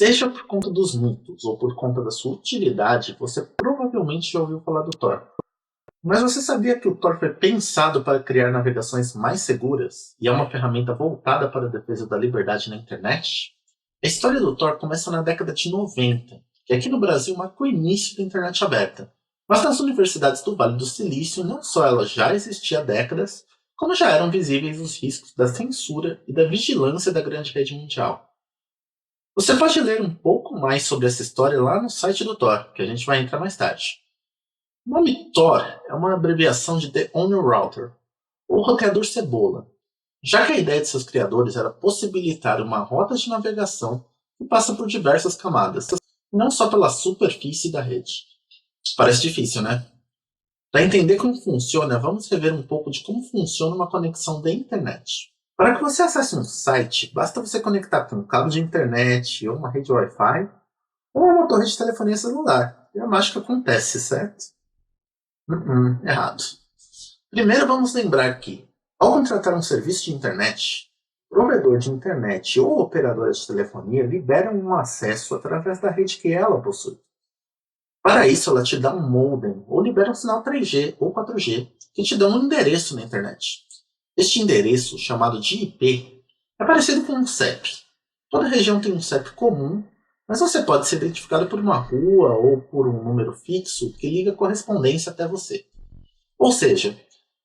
Seja por conta dos mitos ou por conta da sua utilidade, você provavelmente já ouviu falar do Tor. Mas você sabia que o Tor foi pensado para criar navegações mais seguras e é uma ferramenta voltada para a defesa da liberdade na internet? A história do Tor começa na década de 90, que aqui no Brasil marcou o início da internet aberta. Mas nas universidades do Vale do Silício, não só ela já existia há décadas, como já eram visíveis os riscos da censura e da vigilância da grande rede mundial. Você pode ler um pouco mais sobre essa história lá no site do Tor, que a gente vai entrar mais tarde. O nome Tor é uma abreviação de The Onion Router, ou roteador cebola, já que a ideia de seus criadores era possibilitar uma rota de navegação que passa por diversas camadas, não só pela superfície da rede. Parece difícil, né? Para entender como funciona, vamos rever um pouco de como funciona uma conexão da internet. Para que você acesse um site, basta você conectar com um cabo de internet ou uma rede Wi-Fi ou uma torre de telefonia celular. E a mágica acontece, certo? Errado. Primeiro vamos lembrar que, ao contratar um serviço de internet, o provedor de internet ou operadora de telefonia liberam um acesso através da rede que ela possui. Para isso, ela te dá um modem ou libera um sinal 3G ou 4G que te dá um endereço na internet. Este endereço, chamado de IP, é parecido com um CEP. Toda região tem um CEP comum, mas você pode ser identificado por uma rua ou por um número fixo que liga a correspondência até você. Ou seja,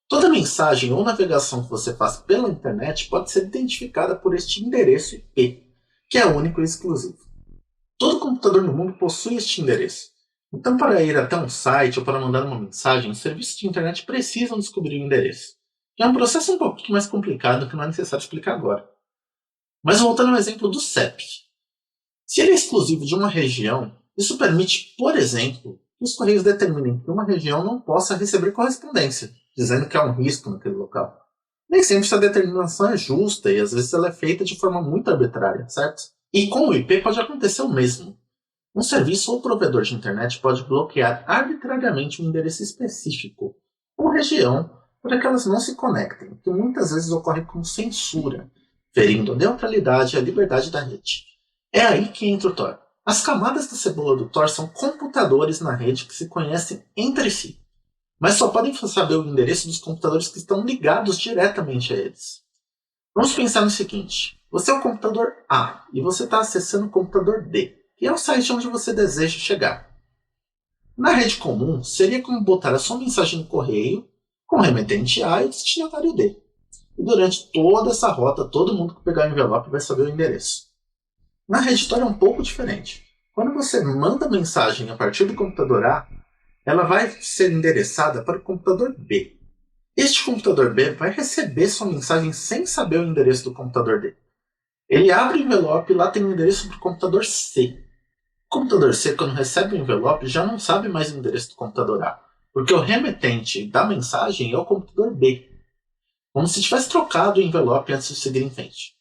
toda mensagem ou navegação que você faz pela internet pode ser identificada por este endereço IP, que é único e exclusivo. Todo computador no mundo possui este endereço. Então, para ir até um site ou para mandar uma mensagem, os serviços de internet precisam descobrir o endereço. É um processo um pouquinho mais complicado que não é necessário explicar agora. Mas voltando ao exemplo do CEP. Se ele é exclusivo de uma região, isso permite, por exemplo, que os correios determinem que uma região não possa receber correspondência, dizendo que há um risco naquele local. Nem sempre essa determinação é justa e às vezes ela é feita de forma muito arbitrária, certo? E com o IP pode acontecer o mesmo. Um serviço ou provedor de internet pode bloquear arbitrariamente um endereço específico ou região para que elas não se conectem, o que muitas vezes ocorre como censura, ferindo a neutralidade e a liberdade da rede. É aí que entra o Tor. As camadas da cebola do Tor são computadores na rede que se conhecem entre si, mas só podem saber o endereço dos computadores que estão ligados diretamente a eles. Vamos pensar no seguinte: você é o computador A e você está acessando o computador D, que é o site onde você deseja chegar. Na rede comum, seria como botar a sua mensagem no correio com o remetente A e o destinatário D. E durante toda essa rota, todo mundo que pegar o envelope vai saber o endereço. Na rede Tor é um pouco diferente. Quando você manda a mensagem a partir do computador A, ela vai ser endereçada para o computador B. Este computador B vai receber sua mensagem sem saber o endereço do computador D. Ele abre o envelope e lá tem o endereço para o computador C. O computador C, quando recebe o envelope, já não sabe mais o endereço do computador A, porque o remetente da mensagem é o computador B, como se tivesse trocado o envelope antes de seguir em frente.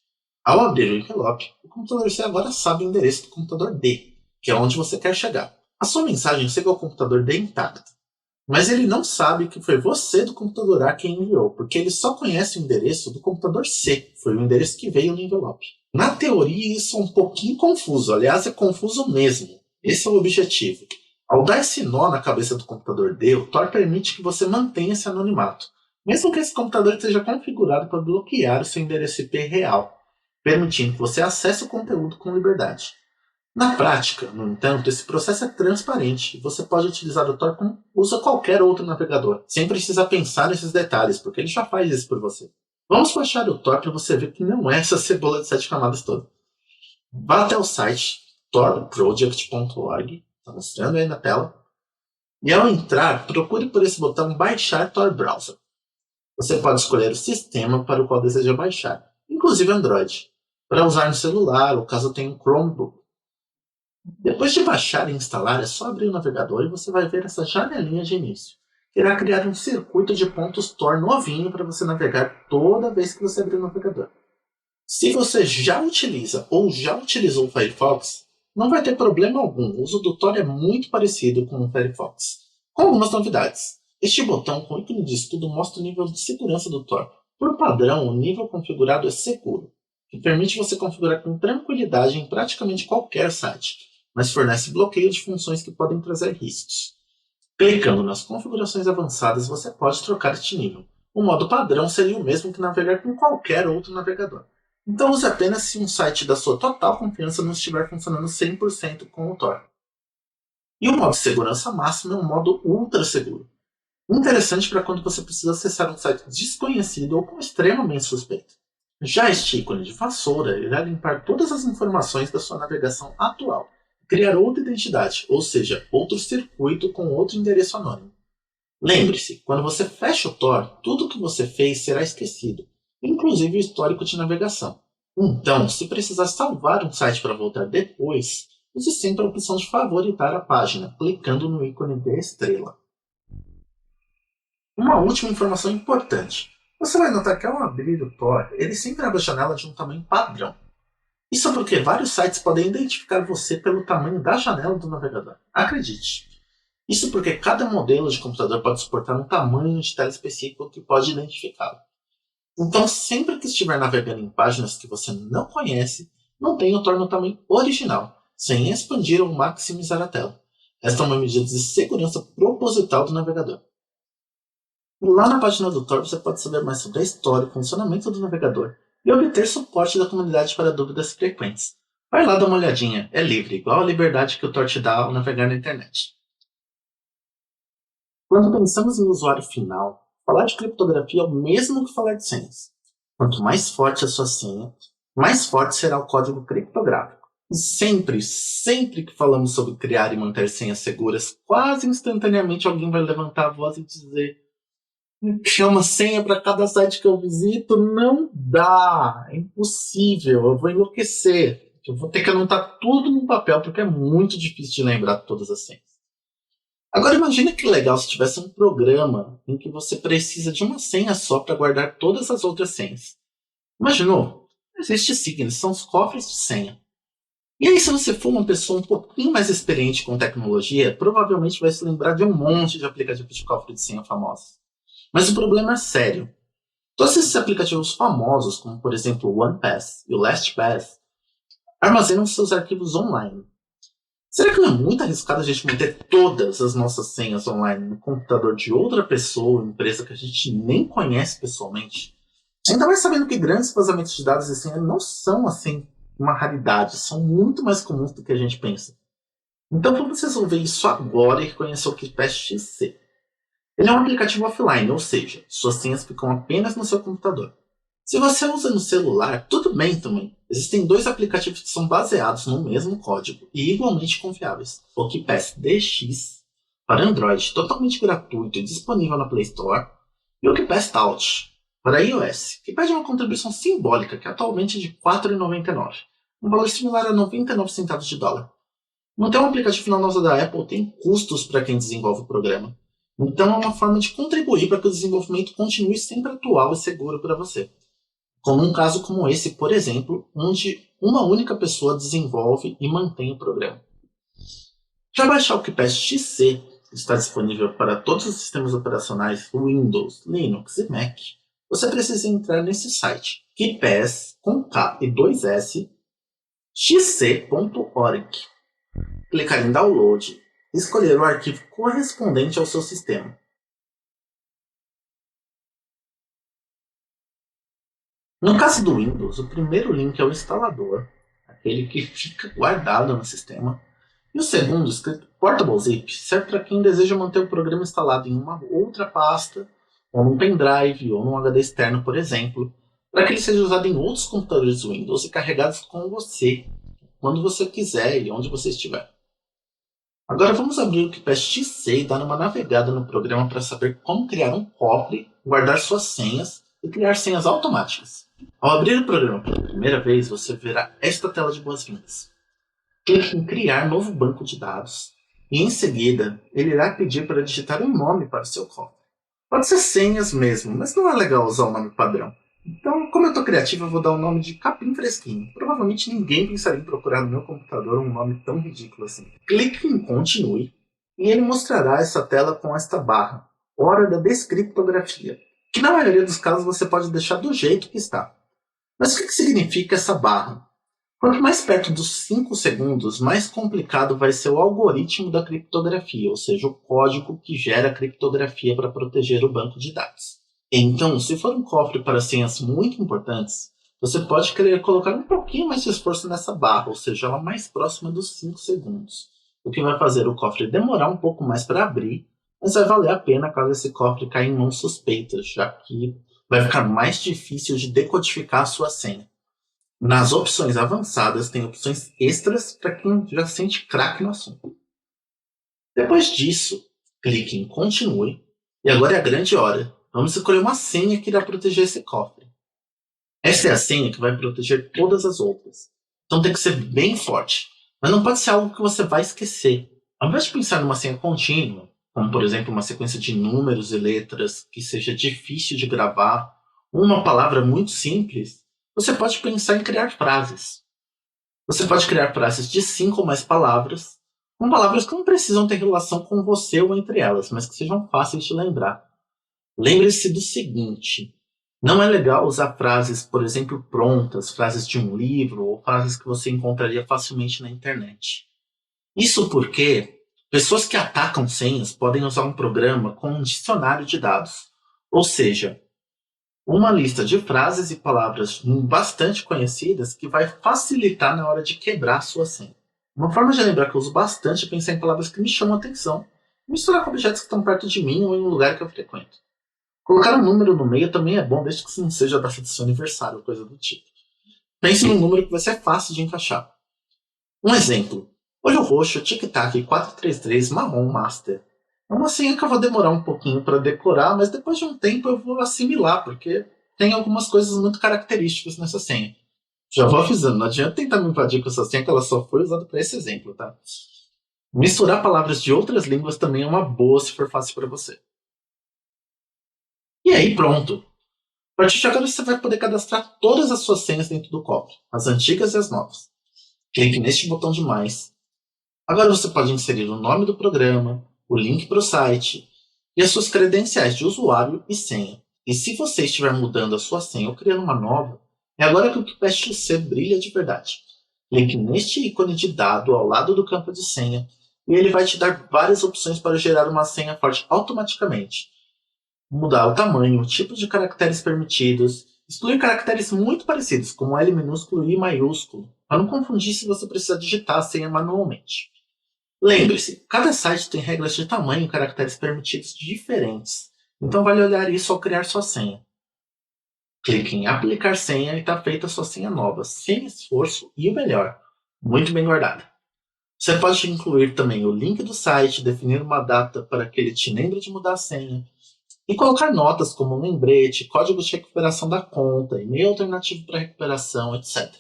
Ao abrir o envelope, o computador C agora sabe o endereço do computador D, que é onde você quer chegar. A sua mensagem chega ao computador D intacta, mas ele não sabe que foi você do computador A quem enviou, porque ele só conhece o endereço do computador C, foi o endereço que veio no envelope. Na teoria, isso é um pouquinho confuso, aliás, é confuso mesmo. Esse é o objetivo. Ao dar esse nó na cabeça do computador D, o Tor permite que você mantenha esse anonimato, mesmo que esse computador esteja configurado para bloquear o seu endereço IP real, permitindo que você acesse o conteúdo com liberdade. Na prática, no entanto, esse processo é transparente e você pode utilizar o Tor como usa qualquer outro navegador, sem precisar pensar nesses detalhes, porque ele já faz isso por você. Vamos baixar o Tor para você ver que não é essa cebola de 7 camadas toda. Vá até o site torproject.org, está mostrando aí na tela, e ao entrar, procure por esse botão Baixar Tor Browser. Você pode escolher o sistema para o qual deseja baixar, inclusive Android, para usar no celular ou caso tenha um Chromebook. Depois de baixar e instalar, é só abrir o navegador e você vai ver essa janelinha de início. Irá criar um circuito de pontos Tor novinho para você navegar toda vez que você abrir o navegador. Se você já utiliza ou já utilizou o Firefox, não vai ter problema algum. O uso do Tor é muito parecido com o Firefox, com algumas novidades. Este botão com ícone de estudo mostra o nível de segurança do Tor. Por padrão, o nível configurado é seguro, que permite você configurar com tranquilidade em praticamente qualquer site, mas fornece bloqueio de funções que podem trazer riscos. Clicando nas configurações avançadas, você pode trocar este nível. O modo padrão seria o mesmo que navegar com qualquer outro navegador. Então use apenas se um site da sua total confiança não estiver funcionando 100% com o Tor. E o modo segurança máxima é um modo ultra seguro. Interessante para quando você precisa acessar um site desconhecido ou com extremamente suspeito. Já este ícone de vassoura irá limpar todas as informações da sua navegação atual, criar outra identidade, ou seja, outro circuito com outro endereço anônimo. Lembre-se, quando você fecha o Tor, tudo o que você fez será esquecido, inclusive o histórico de navegação. Então, se precisar salvar um site para voltar depois, use sempre a opção de favoritar a página, clicando no ícone de estrela. Uma última informação importante. Você vai notar que ao abrir o Tor, ele sempre abre a janela de um tamanho padrão. Isso porque vários sites podem identificar você pelo tamanho da janela do navegador. Acredite! Isso porque cada modelo de computador pode suportar um tamanho de tela específico que pode identificá-lo. Então, sempre que estiver navegando em páginas que você não conhece, mantenha o Tor no tamanho original, sem expandir ou maximizar a tela. Esta é uma medida de segurança proposital do navegador. Lá na página do Tor você pode saber mais sobre a história e funcionamento do navegador e obter suporte da comunidade para dúvidas frequentes. Vai lá dar uma olhadinha, é livre, igual a liberdade que o Tor te dá ao navegar na internet. Quando pensamos em usuário final, falar de criptografia é o mesmo que falar de senhas. Quanto mais forte a sua senha, mais forte será o código criptográfico. E sempre que falamos sobre criar e manter senhas seguras, quase instantaneamente alguém vai levantar a voz e dizer: "Criar uma senha para cada site que eu visito? Não dá! É impossível, eu vou enlouquecer. Eu vou ter que anotar tudo no papel porque é muito difícil de lembrar todas as senhas." Agora imagine que legal se tivesse um programa em que você precisa de uma senha só para guardar todas as outras senhas. Imaginou? Existe Signos, são os cofres de senha. E aí, se você for uma pessoa um pouquinho mais experiente com tecnologia, provavelmente vai se lembrar de um monte de aplicativos de cofre de senha famosos. Mas o problema é sério. Todos esses aplicativos famosos, como por exemplo o OnePass e o LastPass, armazenam seus arquivos online. Será que não é muito arriscado a gente manter todas as nossas senhas online no computador de outra pessoa ou empresa que a gente nem conhece pessoalmente? Ainda mais sabendo que grandes vazamentos de dados e senha não são assim uma raridade, são muito mais comuns do que a gente pensa. Então vamos resolver isso agora e reconhecer o KeePass XC. Ele é um aplicativo offline, ou seja, suas senhas ficam apenas no seu computador. Se você usa no celular, tudo bem também. Existem dois aplicativos que são baseados no mesmo código e igualmente confiáveis. O KeePass DX para Android, totalmente gratuito e disponível na Play Store, e o KeePass Touch para iOS, que pede uma contribuição simbólica que atualmente é de R$ 4,99, um valor similar a 99 centavos de dólar. Manter um aplicativo na loja da Apple tem custos para quem desenvolve o programa. Então é uma forma de contribuir para que o desenvolvimento continue sempre atual e seguro para você. Como um caso como esse, por exemplo, onde uma única pessoa desenvolve e mantém o programa. Para baixar o KeePass XC, que está disponível para todos os sistemas operacionais Windows, Linux e Mac, você precisa entrar nesse site, KeePass, com K e 2S, xc.org. Clicar em Download e escolher o arquivo correspondente ao seu sistema. No caso do Windows, o primeiro link é o instalador, aquele que fica guardado no sistema, e o segundo, escrito Portable Zip, serve para quem deseja manter o programa instalado em uma outra pasta, ou num pendrive, ou num HD externo, por exemplo, para que ele seja usado em outros computadores Windows e carregados com você, quando você quiser e onde você estiver. Agora vamos abrir o KeePass XC e dar uma navegada no programa para saber como criar um cofre, guardar suas senhas e criar senhas automáticas. Ao abrir o programa pela primeira vez, você verá esta tela de boas-vindas. Clique em Criar novo banco de dados e em seguida ele irá pedir para digitar um nome para o seu cofre. Pode ser senhas mesmo, mas não é legal usar o nome padrão. Então, como eu estou criativo, eu vou dar o nome de Capim Fresquinho. Provavelmente ninguém pensaria em procurar no meu computador um nome tão ridículo assim. Clique em Continue e ele mostrará essa tela com esta barra, Hora da Descriptografia, que na maioria dos casos você pode deixar do jeito que está. Mas o que significa essa barra? Quanto mais perto dos 5 segundos, mais complicado vai ser o algoritmo da criptografia, ou seja, o código que gera a criptografia para proteger o banco de dados. Então, se for um cofre para senhas muito importantes, você pode querer colocar um pouquinho mais de esforço nessa barra, ou seja, ela mais próxima dos 5 segundos, o que vai fazer o cofre demorar um pouco mais para abrir, mas vai valer a pena caso esse cofre caia em mãos suspeitas, já que vai ficar mais difícil de decodificar a sua senha. Nas opções avançadas, tem opções extras para quem já sente craque no assunto. Depois disso, clique em Continue, e agora é a grande hora. Vamos escolher uma senha que irá proteger esse cofre. Essa é a senha que vai proteger todas as outras. Então tem que ser bem forte, mas não pode ser algo que você vai esquecer. Ao invés de pensar numa senha contínua, como por exemplo uma sequência de números e letras que seja difícil de gravar, ou uma palavra muito simples, você pode pensar em criar frases. Você pode criar frases de 5 ou mais palavras, com palavras que não precisam ter relação com você ou entre elas, mas que sejam fáceis de lembrar. Lembre-se do seguinte: não é legal usar frases, por exemplo, prontas, frases de um livro ou frases que você encontraria facilmente na internet. Isso porque pessoas que atacam senhas podem usar um programa com um dicionário de dados, ou seja, uma lista de frases e palavras bastante conhecidas que vai facilitar na hora de quebrar a sua senha. Uma forma de lembrar que eu uso bastante é pensar em palavras que me chamam a atenção, e misturar com objetos que estão perto de mim ou em um lugar que eu frequento. Colocar um número no meio também é bom, desde que isso não seja a data do seu aniversário ou coisa do tipo. Pense num número que vai ser fácil de encaixar. Um exemplo: olho roxo, tic-tac, 433, marrom, master. É uma senha que eu vou demorar um pouquinho para decorar, mas depois de um tempo eu vou assimilar, porque tem algumas coisas muito características nessa senha. Já vou avisando, não adianta tentar me invadir com essa senha, que ela só foi usada para esse exemplo, tá? Misturar palavras de outras línguas também é uma boa se for fácil para você. E aí, pronto! A partir de agora você vai poder cadastrar todas as suas senhas dentro do cofre, as antigas e as novas. Clique neste botão de mais. Agora você pode inserir o nome do programa, o link para o site e as suas credenciais de usuário e senha. E se você estiver mudando a sua senha ou criando uma nova, é agora que o KeePassWC brilha de verdade. Clique neste ícone de dado ao lado do campo de senha e ele vai te dar várias opções para gerar uma senha forte automaticamente. Mudar o tamanho, o tipo de caracteres permitidos, excluir caracteres muito parecidos, como L minúsculo e I maiúsculo, para não confundir se você precisar digitar a senha manualmente. Lembre-se, cada site tem regras de tamanho e caracteres permitidos diferentes, então vale olhar isso ao criar sua senha. Clique em aplicar senha e está feita a sua senha nova, sem esforço e o melhor, muito bem guardada. Você pode incluir também o link do site, definir uma data para que ele te lembre de mudar a senha, e colocar notas como um lembrete, código de recuperação da conta, e-mail alternativo para recuperação, etc.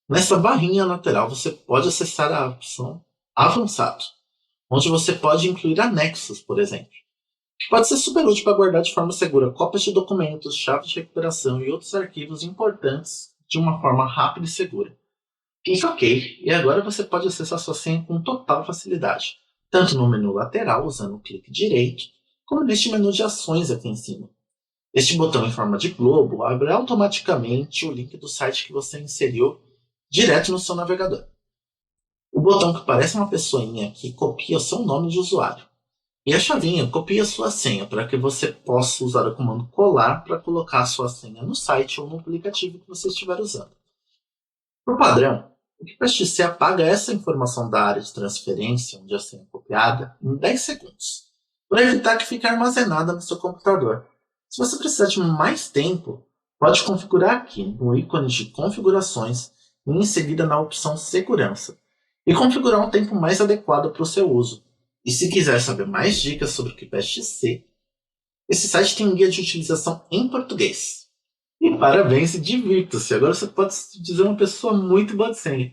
Nessa barrinha lateral você pode acessar a opção Avançado, onde você pode incluir anexos, por exemplo, que pode ser super útil para guardar de forma segura cópias de documentos, chaves de recuperação e outros arquivos importantes de uma forma rápida e segura. Clique OK, e agora você pode acessar sua senha com total facilidade, tanto no menu lateral, usando o clique direito, como neste menu de ações aqui em cima. Este botão em forma de globo abre automaticamente o link do site que você inseriu direto no seu navegador. O botão que parece uma pessoinha que copia o seu nome de usuário. E a chavinha copia a sua senha para que você possa usar o comando colar para colocar a sua senha no site ou no aplicativo que você estiver usando. Por padrão, o KeePassWC apaga essa informação da área de transferência, onde a senha é copiada, em 10 segundos, para evitar que fique armazenada no seu computador. Se você precisar de mais tempo, pode configurar aqui no ícone de configurações e em seguida na opção segurança, e configurar um tempo mais adequado para o seu uso. E se quiser saber mais dicas sobre o KeePassWC, esse site tem um guia de utilização em português. E parabéns e divirta-se, agora você pode se dizer uma pessoa muito boa de senha.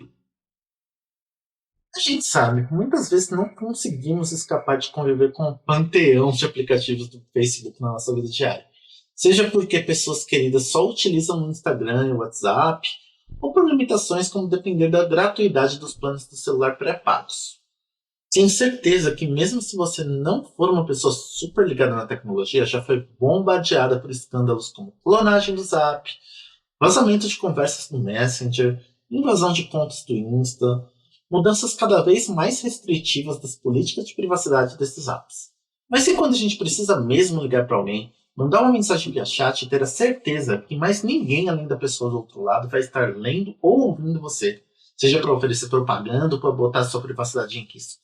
A gente sabe, muitas vezes não conseguimos escapar de conviver com um panteão de aplicativos do Facebook na nossa vida diária. Seja porque pessoas queridas só utilizam o Instagram e o WhatsApp, ou por limitações como depender da gratuidade dos planos do celular pré-pagos. Tenho certeza que mesmo se você não for uma pessoa super ligada na tecnologia, já foi bombardeada por escândalos como clonagem do Zap, Vazamento de conversas no Messenger, invasão de contas do Insta, mudanças cada vez mais restritivas das políticas de privacidade desses apps. Mas e quando a gente precisa mesmo ligar para alguém, mandar uma mensagem via chat e ter a certeza que mais ninguém além da pessoa do outro lado vai estar lendo ou ouvindo você, seja para oferecer propaganda ou para botar sua privacidade em risco?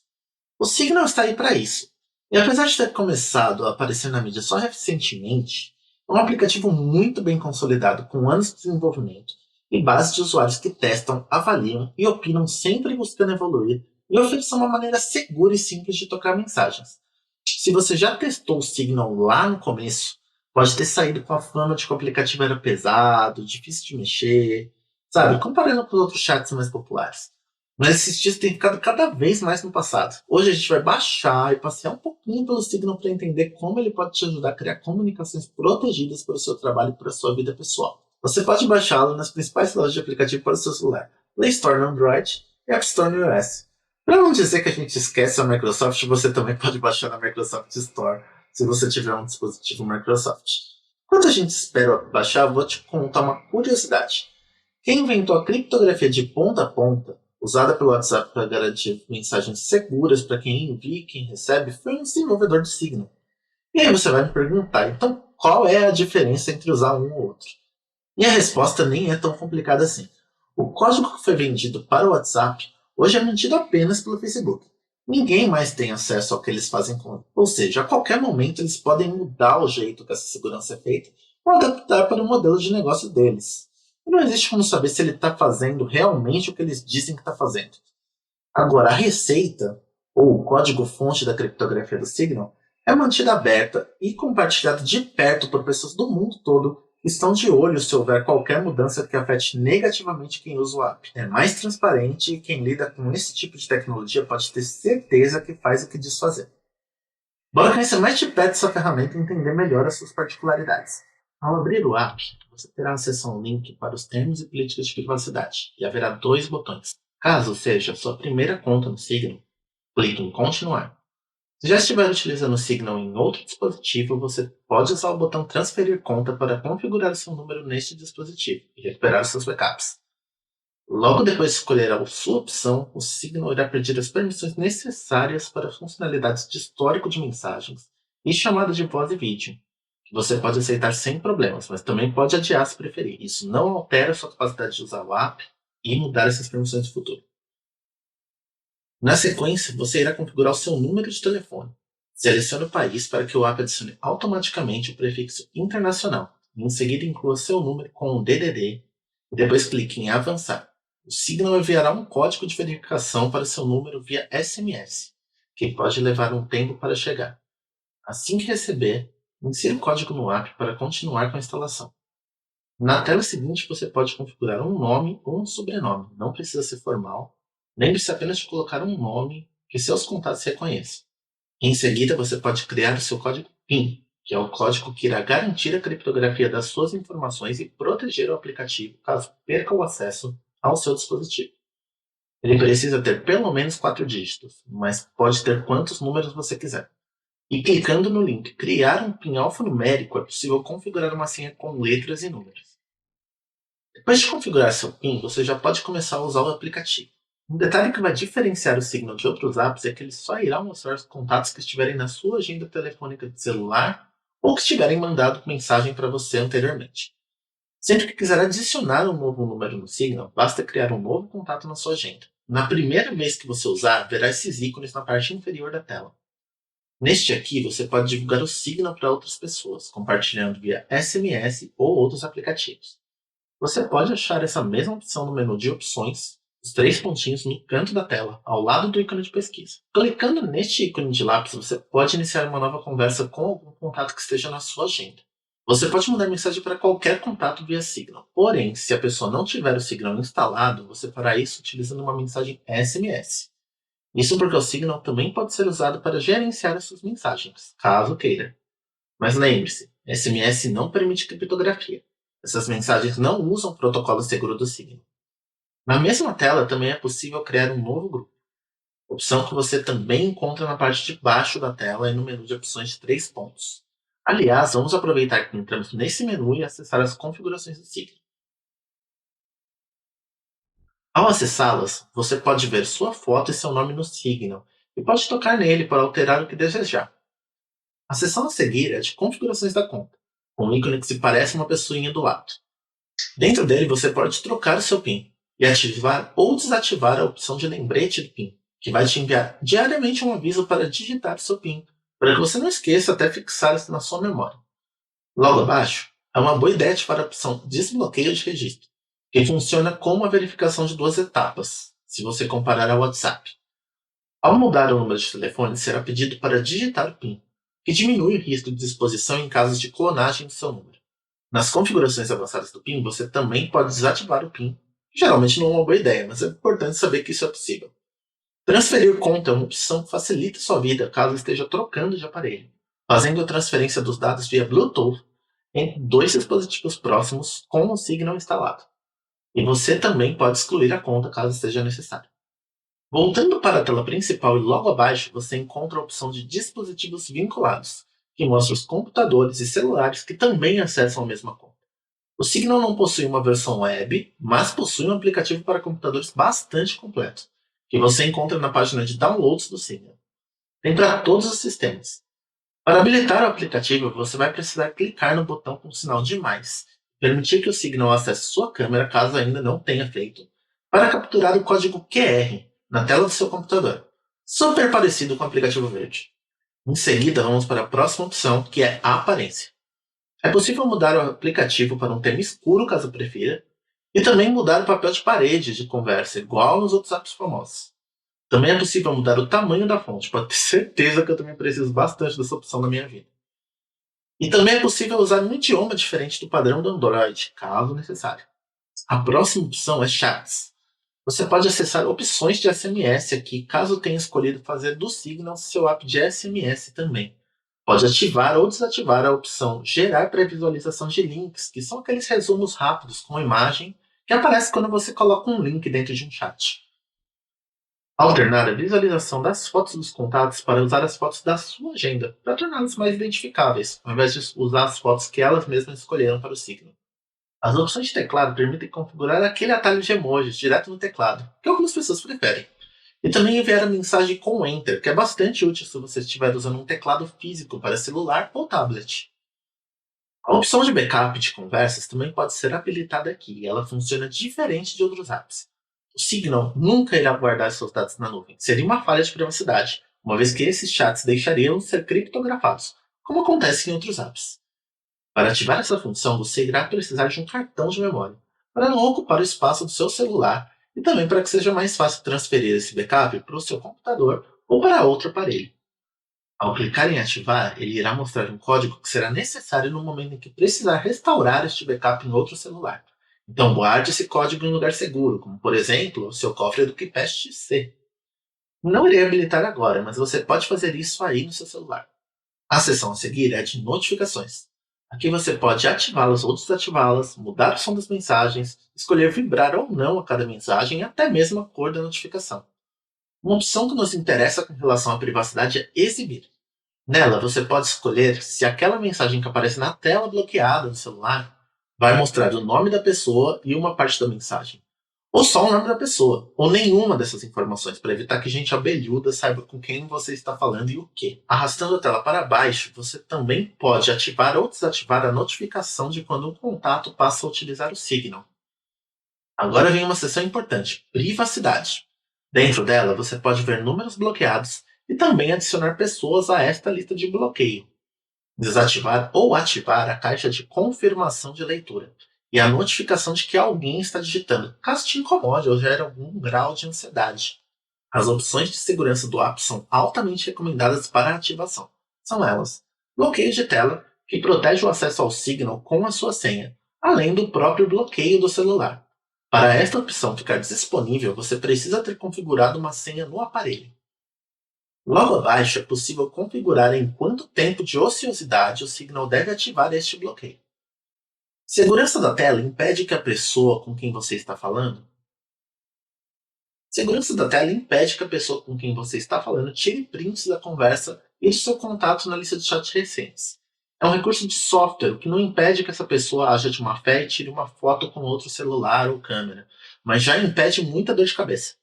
O Signal está aí para isso. E apesar de ter começado a aparecer na mídia só recentemente, é um aplicativo muito bem consolidado, com anos de desenvolvimento e base de usuários que testam, avaliam e opinam, sempre buscando evoluir e oferecer uma maneira segura e simples de trocar mensagens. Se você já testou o Signal lá no começo, pode ter saído com a fama de que o aplicativo era pesado, difícil de mexer, sabe? Comparando com os outros chats mais populares. Mas esses dias tem ficado cada vez mais no passado. Hoje a gente vai baixar e passear um pouquinho pelo Signal para entender como ele pode te ajudar a criar comunicações protegidas para o seu trabalho e para a sua vida pessoal. Você pode baixá-lo nas principais lojas de aplicativo para o seu celular: Play Store no Android e App Store no iOS. Para não dizer que a gente esquece a Microsoft, você também pode baixar na Microsoft Store se você tiver um dispositivo Microsoft. Enquanto a gente espera baixar, vou te contar uma curiosidade. Quem inventou a criptografia de ponta a ponta, usada pelo WhatsApp para garantir mensagens seguras para quem envia e quem recebe, foi um desenvolvedor do Signal. E aí você vai me perguntar, então qual é a diferença entre usar um ou outro? E a resposta nem é tão complicada assim. O código que foi vendido para o WhatsApp hoje é mantido apenas pelo Facebook. Ninguém mais tem acesso ao que eles fazem com ele. Ou seja, a qualquer momento eles podem mudar o jeito que essa segurança é feita ou adaptar para o modelo de negócio deles. E não existe como saber se ele está fazendo realmente o que eles dizem que está fazendo. Agora, a receita, ou o código-fonte da criptografia do Signal, é mantida aberta e compartilhada de perto por pessoas do mundo todo que estão de olho se houver qualquer mudança que afete negativamente quem usa o app. É mais transparente e quem lida com esse tipo de tecnologia pode ter certeza que faz o que diz fazer. Bora conhecer mais de perto essa ferramenta e entender melhor as suas particularidades. Ao abrir o app, você terá acesso a um link para os termos e políticas de privacidade, e haverá dois botões. Caso seja a sua primeira conta no Signal, clique em Continuar. Se já estiver utilizando o Signal em outro dispositivo, você pode usar o botão Transferir conta para configurar o seu número neste dispositivo e recuperar os seus backups. Logo depois de escolher a sua opção, o Signal irá pedir as permissões necessárias para funcionalidades de histórico de mensagens e chamada de voz e vídeo, que você pode aceitar sem problemas, mas também pode adiar se preferir. Isso não altera a sua capacidade de usar o app e mudar essas permissões no futuro. Na sequência, você irá configurar o seu número de telefone. Selecione o país para que o app adicione automaticamente o prefixo internacional. E em seguida, inclua seu número com o DDD e depois clique em Avançar. O Signal enviará um código de verificação para seu número via SMS, que pode levar um tempo para chegar. Assim que receber, insira o código no app para continuar com a instalação. Na tela seguinte, você pode configurar um nome ou um sobrenome. Não precisa ser formal. Lembre-se apenas de colocar um nome que seus contatos reconheçam. Em seguida, você pode criar o seu código PIN, que é o código que irá garantir a criptografia das suas informações e proteger o aplicativo caso perca o acesso ao seu dispositivo. Ele precisa ter pelo menos 4 dígitos, mas pode ter quantos números você quiser. E clicando no link Criar um PIN alfanumérico, é possível configurar uma senha com letras e números. Depois de configurar seu PIN, você já pode começar a usar o aplicativo. Um detalhe que vai diferenciar o Signal de outros apps é que ele só irá mostrar os contatos que estiverem na sua agenda telefônica de celular ou que estiverem mandado mensagem para você anteriormente. Sempre que quiser adicionar um novo número no Signal, basta criar um novo contato na sua agenda. Na primeira vez que você usar, verá esses ícones na parte inferior da tela. Neste aqui, você pode divulgar o Signal para outras pessoas, compartilhando via SMS ou outros aplicativos. Você pode achar essa mesma opção no menu de opções, os 3 pontinhos no canto da tela, ao lado do ícone de pesquisa. Clicando neste ícone de lápis, você pode iniciar uma nova conversa com algum contato que esteja na sua agenda. Você pode mandar mensagem para qualquer contato via Signal. Porém, se a pessoa não tiver o Signal instalado, você fará isso utilizando uma mensagem SMS. Isso porque o Signal também pode ser usado para gerenciar as suas mensagens, caso queira. Mas lembre-se, SMS não permite criptografia. Essas mensagens não usam o protocolo seguro do Signal. Na mesma tela também é possível criar um novo grupo, opção que você também encontra na parte de baixo da tela e no menu de opções de 3 pontos. Aliás, vamos aproveitar que entramos nesse menu e acessar as configurações do Signal. Ao acessá-las, você pode ver sua foto e seu nome no Signal e pode tocar nele para alterar o que desejar. A seção a seguir é de configurações da conta, com um ícone que se parece uma pessoinha do lado. Dentro dele você pode trocar o seu PIN e ativar ou desativar a opção de lembrete do PIN, que vai te enviar diariamente um aviso para digitar seu PIN, para que você não esqueça até fixar isso na sua memória. Logo abaixo, é uma boa ideia ativar a opção Desbloqueio de Registro, que funciona como uma verificação de 2 etapas, se você comparar ao WhatsApp. Ao mudar o número de telefone, será pedido para digitar o PIN, que diminui o risco de exposição em casos de clonagem do seu número. Nas configurações avançadas do PIN, você também pode desativar o PIN, que geralmente não é uma boa ideia, mas é importante saber que isso é possível. Transferir conta é uma opção que facilita sua vida caso esteja trocando de aparelho, fazendo a transferência dos dados via Bluetooth entre 2 dispositivos próximos com o Signal instalado. E você também pode excluir a conta caso seja necessário. Voltando para a tela principal e logo abaixo, você encontra a opção de dispositivos vinculados, que mostra os computadores e celulares que também acessam a mesma conta. O Signal não possui uma versão web, mas possui um aplicativo para computadores bastante completo, que você encontra na página de downloads do Signal. Tem para todos os sistemas. Para habilitar o aplicativo, você vai precisar clicar no botão com o sinal de mais, permitir que o Signal acesse sua câmera caso ainda não tenha feito, para capturar o código QR na tela do seu computador, super parecido com o aplicativo verde. Em seguida, vamos para a próxima opção, que é a aparência. É possível mudar o aplicativo para um tema escuro caso prefira, e também mudar o papel de parede de conversa, igual nos outros apps famosos. Também é possível mudar o tamanho da fonte, pode ter certeza que eu também preciso bastante dessa opção na minha vida. E também é possível usar um idioma diferente do padrão do Android, caso necessário. A próxima opção é Chats. Você pode acessar opções de SMS aqui, caso tenha escolhido fazer do Signal seu app de SMS também. Pode ativar ou desativar a opção Gerar pré-visualização de links, que são aqueles resumos rápidos com imagem que aparece quando você coloca um link dentro de um chat. Alternar a visualização das fotos dos contatos para usar as fotos da sua agenda, para torná-las mais identificáveis, ao invés de usar as fotos que elas mesmas escolheram para o Signal. As opções de teclado permitem configurar aquele atalho de emojis direto no teclado, que algumas pessoas preferem. E também enviar a mensagem com Enter, que é bastante útil se você estiver usando um teclado físico para celular ou tablet. A opção de backup de conversas também pode ser habilitada aqui, e ela funciona diferente de outros apps. O Signal nunca irá guardar seus dados na nuvem, seria uma falha de privacidade, uma vez que esses chats deixariam de ser criptografados, como acontece em outros apps. Para ativar essa função, você irá precisar de um cartão de memória, para não ocupar o espaço do seu celular e também para que seja mais fácil transferir esse backup para o seu computador ou para outro aparelho. Ao clicar em ativar, ele irá mostrar um código que será necessário no momento em que precisar restaurar este backup em outro celular. Então guarde esse código em um lugar seguro, como por exemplo o seu cofre do KeePass C. Não irei habilitar agora, mas você pode fazer isso aí no seu celular. A seção a seguir é de notificações. Aqui você pode ativá-las ou desativá-las, mudar o som das mensagens, escolher vibrar ou não a cada mensagem e até mesmo a cor da notificação. Uma opção que nos interessa com relação à privacidade é exibir. Nela, você pode escolher se aquela mensagem que aparece na tela bloqueada do celular vai mostrar o nome da pessoa e uma parte da mensagem. Ou só o nome da pessoa, ou nenhuma dessas informações, para evitar que gente abelhuda saiba com quem você está falando e o que. Arrastando a tela para baixo, você também pode ativar ou desativar a notificação de quando um contato passa a utilizar o Signal. Agora vem uma seção importante, privacidade. Dentro dela, você pode ver números bloqueados e também adicionar pessoas a esta lista de bloqueio. Desativar ou ativar a caixa de confirmação de leitura e a notificação de que alguém está digitando, caso te incomode ou gere algum grau de ansiedade. As opções de segurança do app são altamente recomendadas para a ativação. São elas: bloqueio de tela, que protege o acesso ao Signal com a sua senha, além do próprio bloqueio do celular. Para esta opção ficar disponível, você precisa ter configurado uma senha no aparelho. Logo abaixo é possível configurar em quanto tempo de ociosidade o Signal deve ativar este bloqueio. Segurança da tela impede que a pessoa com quem você está falando Segurança da tela impede que a pessoa com quem você está falando tire prints da conversa e do seu contato na lista de chats recentes. É um recurso de software, o que não impede que essa pessoa haja de má fé e tire uma foto com outro celular ou câmera, mas já impede muita dor de cabeça.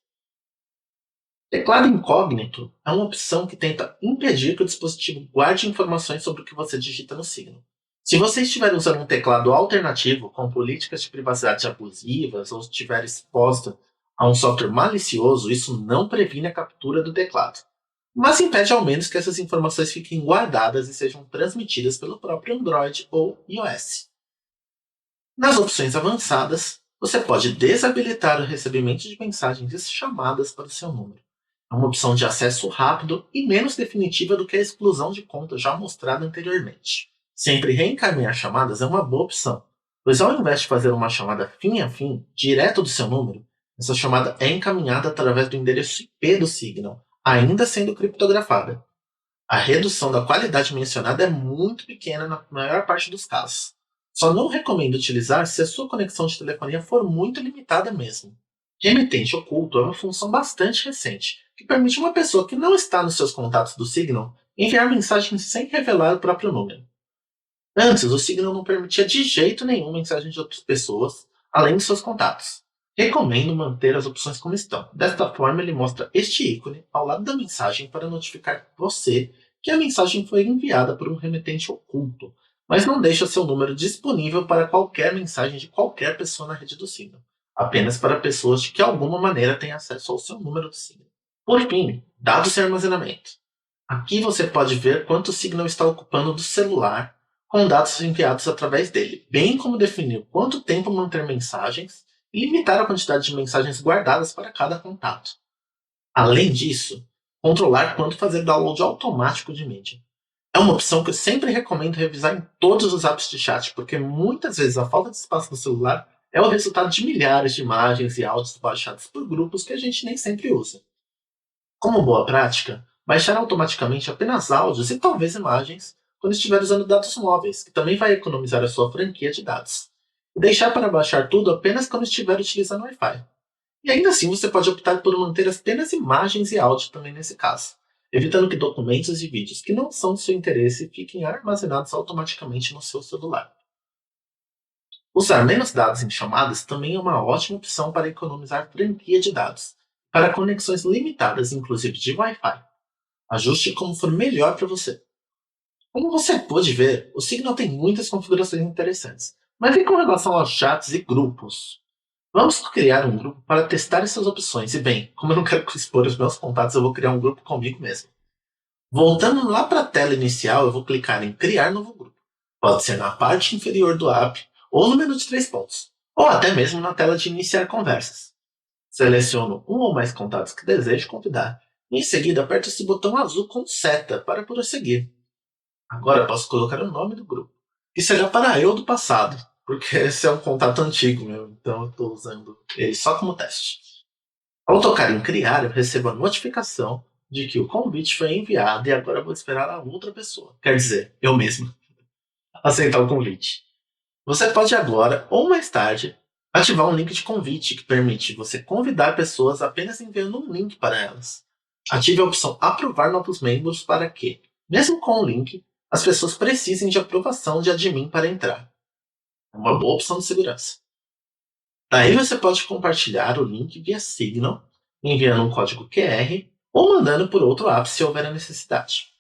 Teclado incógnito é uma opção que tenta impedir que o dispositivo guarde informações sobre o que você digita no signo. Se você estiver usando um teclado alternativo com políticas de privacidade abusivas ou estiver exposto a um software malicioso, isso não previne a captura do teclado, mas impede ao menos que essas informações fiquem guardadas e sejam transmitidas pelo próprio Android ou iOS. Nas opções avançadas, você pode desabilitar o recebimento de mensagens e chamadas para o seu número. É uma opção de acesso rápido e menos definitiva do que a exclusão de conta já mostrada anteriormente. Sempre reencaminhar chamadas é uma boa opção, pois ao invés de fazer uma chamada fim a fim, direto do seu número, essa chamada é encaminhada através do endereço IP do Signal, ainda sendo criptografada. A redução da qualidade mencionada é muito pequena na maior parte dos casos. Só não recomendo utilizar se a sua conexão de telefonia for muito limitada mesmo. Remetente oculto é uma função bastante recente, que permite uma pessoa que não está nos seus contatos do Signal enviar mensagens sem revelar o próprio número. Antes, o Signal não permitia de jeito nenhum mensagem de outras pessoas, além de seus contatos. Recomendo manter as opções como estão. Desta forma, ele mostra este ícone ao lado da mensagem para notificar você que a mensagem foi enviada por um remetente oculto, mas não deixa seu número disponível para qualquer mensagem de qualquer pessoa na rede do Signal, apenas para pessoas de que alguma maneira têm acesso ao seu número do Signal. Por fim, dados de armazenamento. Aqui você pode ver quanto o Signal está ocupando do celular com dados enviados através dele, bem como definir quanto tempo manter mensagens e limitar a quantidade de mensagens guardadas para cada contato. Além disso, controlar quanto fazer download automático de mídia. É uma opção que eu sempre recomendo revisar em todos os apps de chat, porque muitas vezes a falta de espaço no celular é o resultado de milhares de imagens e áudios baixados por grupos que a gente nem sempre usa. Como boa prática, baixar automaticamente apenas áudios e talvez imagens quando estiver usando dados móveis, que também vai economizar a sua franquia de dados. E deixar para baixar tudo apenas quando estiver utilizando Wi-Fi. E ainda assim você pode optar por manter apenas imagens e áudio também nesse caso, evitando que documentos e vídeos que não são do seu interesse fiquem armazenados automaticamente no seu celular. Usar menos dados em chamadas também é uma ótima opção para economizar franquia de dados, para conexões limitadas, inclusive de Wi-Fi. Ajuste como for melhor para você. Como você pode ver, o Signal tem muitas configurações interessantes, mas e com relação aos chats e grupos? Vamos criar um grupo para testar essas opções. E bem, como eu não quero expor os meus contatos, eu vou criar um grupo comigo mesmo. Voltando lá para a tela inicial, eu vou clicar em Criar novo grupo. Pode ser na parte inferior do app, ou no menu de 3 pontos, ou até mesmo na tela de Iniciar conversas. Seleciono um ou mais contatos que desejo convidar, e em seguida aperto esse botão azul com seta para prosseguir. Agora posso colocar o nome do grupo, que será para eu do passado, porque esse é um contato antigo meu, então eu estou usando ele só como teste. Ao tocar em criar, eu recebo a notificação de que o convite foi enviado e agora vou esperar a outra pessoa, quer dizer, eu mesmo, aceitar o convite. Você pode agora, ou mais tarde, ativar um link de convite que permite você convidar pessoas apenas enviando um link para elas. Ative a opção Aprovar novos membros para que, mesmo com o link, as pessoas precisem de aprovação de admin para entrar. É uma boa opção de segurança. Daí você pode compartilhar o link via Signal, enviando um código QR ou mandando por outro app se houver a necessidade.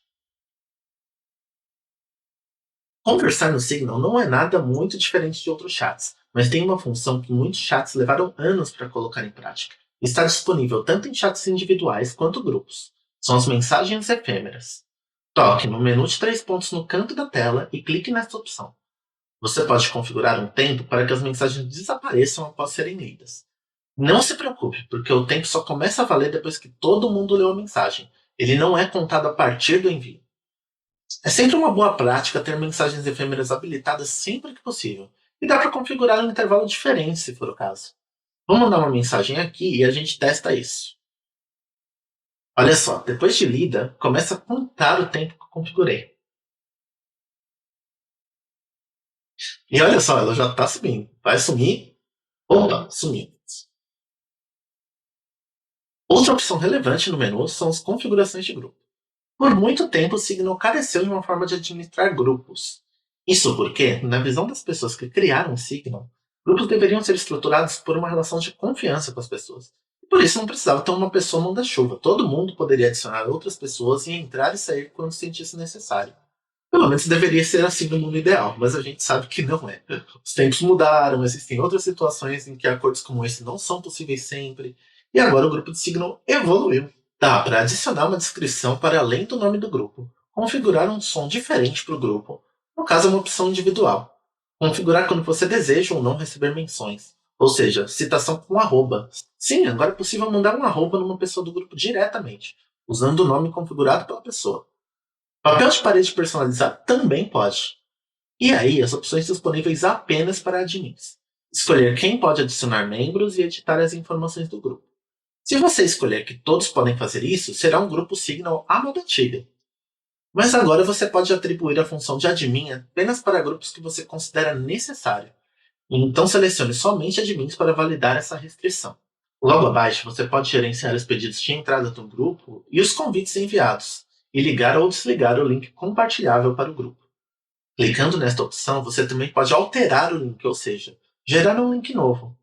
Conversar no Signal não é nada muito diferente de outros chats, mas tem uma função que muitos chats levaram anos para colocar em prática. Está disponível tanto em chats individuais quanto grupos. São as mensagens efêmeras. Toque no menu de 3 pontos no canto da tela e clique nessa opção. Você pode configurar um tempo para que as mensagens desapareçam após serem lidas. Não se preocupe, porque o tempo só começa a valer depois que todo mundo leu a mensagem. Ele não é contado a partir do envio. É sempre uma boa prática ter mensagens efêmeras habilitadas sempre que possível, e dá para configurar um intervalo diferente se for o caso. Vou mandar uma mensagem aqui e a gente testa isso. Olha só, depois de lida, começa a contar o tempo que eu configurei. E olha só, ela já está subindo. Vai sumir? Opa, sumiu. Outra opção relevante no menu são as configurações de grupo. Por muito tempo, o Signal careceu de uma forma de administrar grupos. Isso porque, na visão das pessoas que criaram o Signal, grupos deveriam ser estruturados por uma relação de confiança com as pessoas. Por isso não precisava ter uma pessoa manda-chuva. Todo mundo poderia adicionar outras pessoas e entrar e sair quando sentisse necessário. Pelo menos deveria ser assim no mundo ideal, mas a gente sabe que não é. Os tempos mudaram, existem outras situações em que acordos como esse não são possíveis sempre, e agora o grupo de Signal evoluiu. Dá para adicionar uma descrição para além do nome do grupo, configurar um som diferente para o grupo, no caso é uma opção individual, configurar quando você deseja ou não receber menções, ou seja, citação com arroba. Sim, agora é possível mandar um arroba numa pessoa do grupo diretamente, usando o nome configurado pela pessoa. Papel de parede personalizado também pode. E aí, as opções disponíveis apenas para admins. Escolher quem pode adicionar membros e editar as informações do grupo. Se você escolher que todos podem fazer isso, será um grupo Signal à moda antiga. Mas agora você pode atribuir a função de admin apenas para grupos que você considera necessário. Então selecione somente admins para validar essa restrição. Logo abaixo, você pode gerenciar os pedidos de entrada do grupo e os convites enviados, e ligar ou desligar o link compartilhável para o grupo. Clicando nesta opção, você também pode alterar o link, ou seja, gerar um link novo,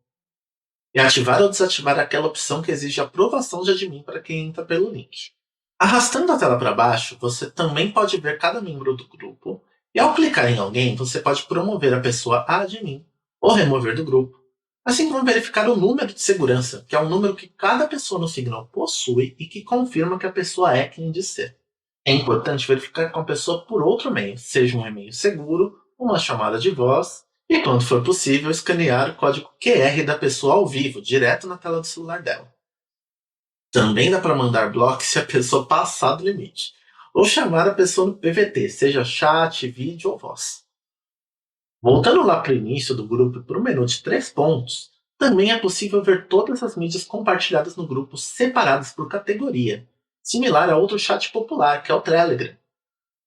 e ativar ou desativar aquela opção que exige aprovação de admin para quem entra pelo link. Arrastando a tela para baixo, você também pode ver cada membro do grupo, e ao clicar em alguém, você pode promover a pessoa a admin ou remover do grupo, assim como verificar o número de segurança, que é um número que cada pessoa no Signal possui e que confirma que a pessoa é quem diz ser. É importante verificar com a pessoa por outro meio, seja um e-mail seguro, uma chamada de voz, e quando for possível, escanear o código QR da pessoa ao vivo, direto na tela do celular dela. Também dá para mandar bloco se a pessoa passar do limite, ou chamar a pessoa no PVT, seja chat, vídeo ou voz. Voltando lá para o início do grupo e para o menu de 3 pontos, também é possível ver todas as mídias compartilhadas no grupo separadas por categoria, similar a outro chat popular, que é o Telegram.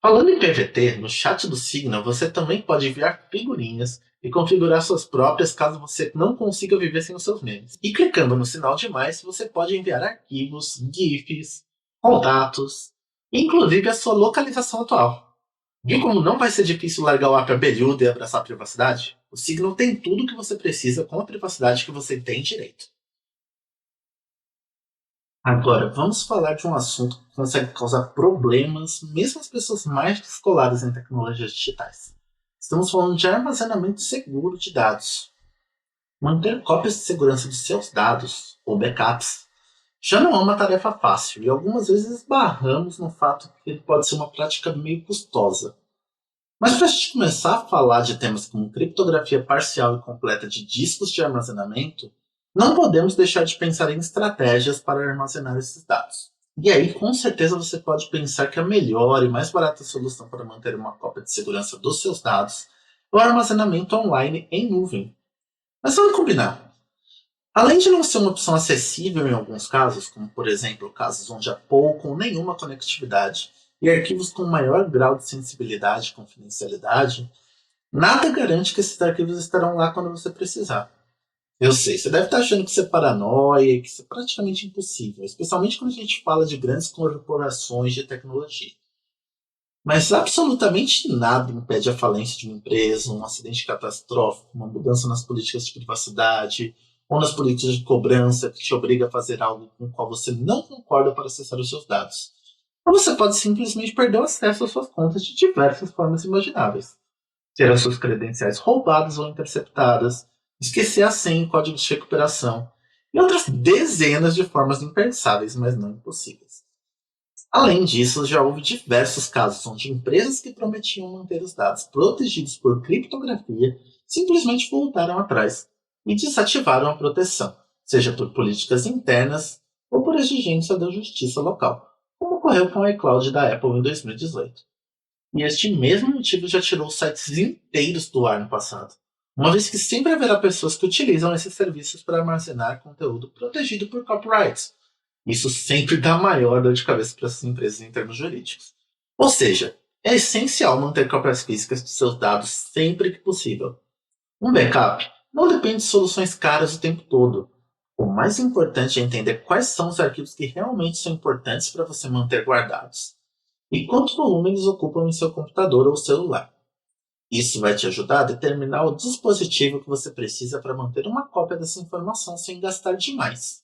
Falando em PVT, no chat do Signal você também pode enviar figurinhas e configurar suas próprias caso você não consiga viver sem os seus memes. E clicando no sinal de mais, você pode enviar arquivos, GIFs, contatos, e inclusive a sua localização atual. Viu como não vai ser difícil largar o app abelhudo e abraçar a privacidade? O Signal tem tudo o que você precisa com a privacidade que você tem direito. Agora, vamos falar de um assunto que consegue causar problemas mesmo às pessoas mais descoladas em tecnologias digitais. Estamos falando de armazenamento seguro de dados. Manter cópias de segurança de seus dados, ou backups, já não é uma tarefa fácil e algumas vezes esbarramos no fato que ele pode ser uma prática meio custosa. Mas para a gente começar a falar de temas como criptografia parcial e completa de discos de armazenamento, não podemos deixar de pensar em estratégias para armazenar esses dados. E aí, com certeza, você pode pensar que a melhor e mais barata solução para manter uma cópia de segurança dos seus dados é o armazenamento online em nuvem. Mas vamos combinar. Além de não ser uma opção acessível em alguns casos, como por exemplo casos onde há pouco ou nenhuma conectividade e arquivos com maior grau de sensibilidade e confidencialidade, nada garante que esses arquivos estarão lá quando você precisar. Eu sei, você deve estar achando que isso é paranoia e que isso é praticamente impossível, especialmente quando a gente fala de grandes corporações de tecnologia. Mas absolutamente nada impede a falência de uma empresa, um acidente catastrófico, uma mudança nas políticas de privacidade ou nas políticas de cobrança que te obriga a fazer algo com o qual você não concorda para acessar os seus dados. Ou você pode simplesmente perder o acesso às suas contas de diversas formas imagináveis. Ter as suas credenciais roubadas ou interceptadas, esquecer a senha e código de recuperação, e outras dezenas de formas impensáveis, mas não impossíveis. Além disso, já houve diversos casos onde empresas que prometiam manter os dados protegidos por criptografia simplesmente voltaram atrás e desativaram a proteção, seja por políticas internas ou por exigência da justiça local, como ocorreu com o iCloud da Apple em 2018. E este mesmo motivo já tirou sites inteiros do ar no passado, uma vez que sempre haverá pessoas que utilizam esses serviços para armazenar conteúdo protegido por copyrights. Isso sempre dá maior dor de cabeça para essas empresas em termos jurídicos. Ou seja, é essencial manter cópias físicas de seus dados sempre que possível. Um backup não depende de soluções caras o tempo todo. O mais importante é entender quais são os arquivos que realmente são importantes para você manter guardados e quanto volume eles ocupam em seu computador ou celular. Isso vai te ajudar a determinar o dispositivo que você precisa para manter uma cópia dessa informação sem gastar demais.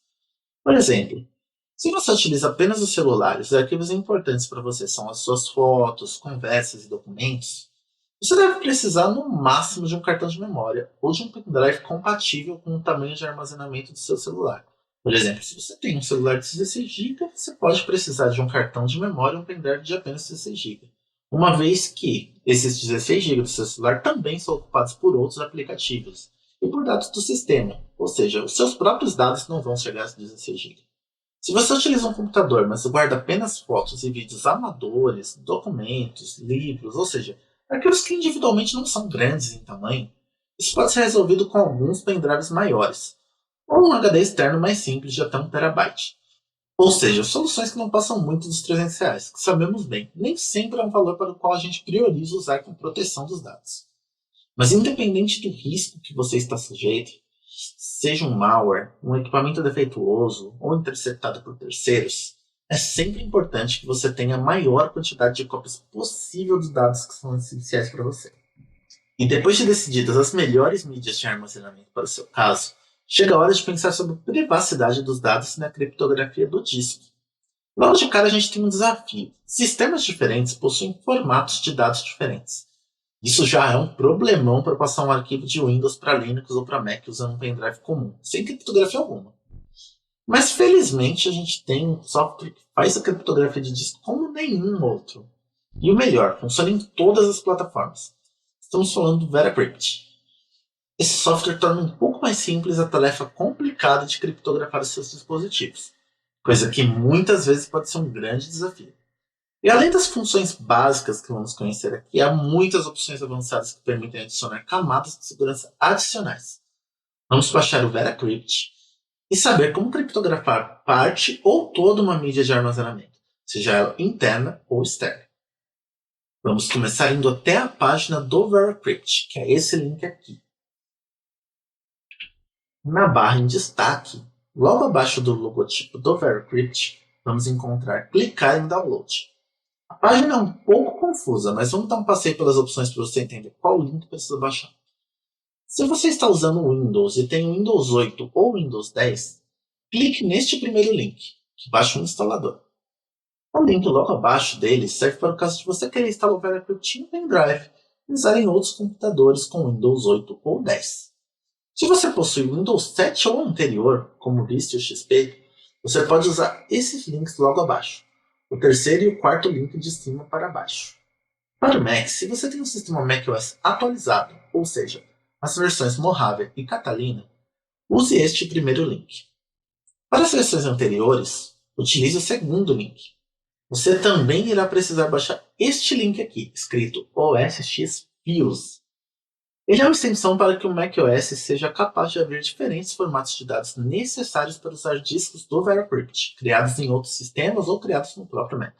Por exemplo, se você utiliza apenas o celular e os arquivos importantes para você são as suas fotos, conversas e documentos, você deve precisar no máximo de um cartão de memória ou de um pendrive compatível com o tamanho de armazenamento do seu celular. Por exemplo, se você tem um celular de 16 GB, você pode precisar de um cartão de memória ou um pendrive de apenas 16 GB, uma vez que esses 16 GB do seu celular também são ocupados por outros aplicativos e por dados do sistema, ou seja, os seus próprios dados não vão chegar a 16 GB. Se você utiliza um computador, mas guarda apenas fotos e vídeos amadores, documentos, livros, ou seja, arquivos que individualmente não são grandes em tamanho, isso pode ser resolvido com alguns pendrives maiores, ou um HD externo mais simples de até 1 terabyte. Ou seja, soluções que não passam muito dos R$ 300, que sabemos bem, nem sempre é um valor para o qual a gente prioriza usar com proteção dos dados. Mas independente do risco que você está sujeito, seja um malware, um equipamento defeituoso ou interceptado por terceiros, é sempre importante que você tenha a maior quantidade de cópias possível dos dados que são essenciais para você. E depois de decididas as melhores mídias de armazenamento para o seu caso, chega a hora de pensar sobre a privacidade dos dados e na criptografia do disco. Logo de cara a gente tem um desafio. Sistemas diferentes possuem formatos de dados diferentes. Isso já é um problemão para passar um arquivo de Windows para Linux ou para Mac usando um pendrive comum, sem criptografia alguma. Mas felizmente a gente tem um software que faz a criptografia de disco como nenhum outro. E o melhor, funciona em todas as plataformas. Estamos falando do VeraCrypt. Esse software torna um pouco mais simples a tarefa complicada de criptografar os seus dispositivos, coisa que muitas vezes pode ser um grande desafio. E além das funções básicas que vamos conhecer aqui, há muitas opções avançadas que permitem adicionar camadas de segurança adicionais. Vamos baixar o VeraCrypt e saber como criptografar parte ou toda uma mídia de armazenamento, seja ela interna ou externa. Vamos começar indo até a página do VeraCrypt, que é esse link aqui. Na barra em destaque, logo abaixo do logotipo do VeraCrypt, vamos encontrar clicar em download. A página é um pouco confusa, mas vamos dar um passeio pelas opções para você entender qual link precisa baixar. Se você está usando o Windows e tem o Windows 8 ou Windows 10, clique neste primeiro link, que baixa o instalador. O link logo abaixo dele serve para o caso de você querer instalar o VeraCrypt em pendrive e usar em outros computadores com Windows 8 ou 10. Se você possui o Windows 7 ou anterior, como o Vista e o XP, você pode usar esses links logo abaixo, o terceiro e o quarto link de cima para baixo. Para o Mac, se você tem um sistema macOS atualizado, ou seja, as versões Mojave e Catalina, use este primeiro link. Para as versões anteriores, utilize o segundo link. Você também irá precisar baixar este link aqui, escrito OS X Fuse. Ele é uma extensão para que o macOS seja capaz de abrir diferentes formatos de dados necessários para usar discos do VeraCrypt, criados em outros sistemas ou criados no próprio Mac.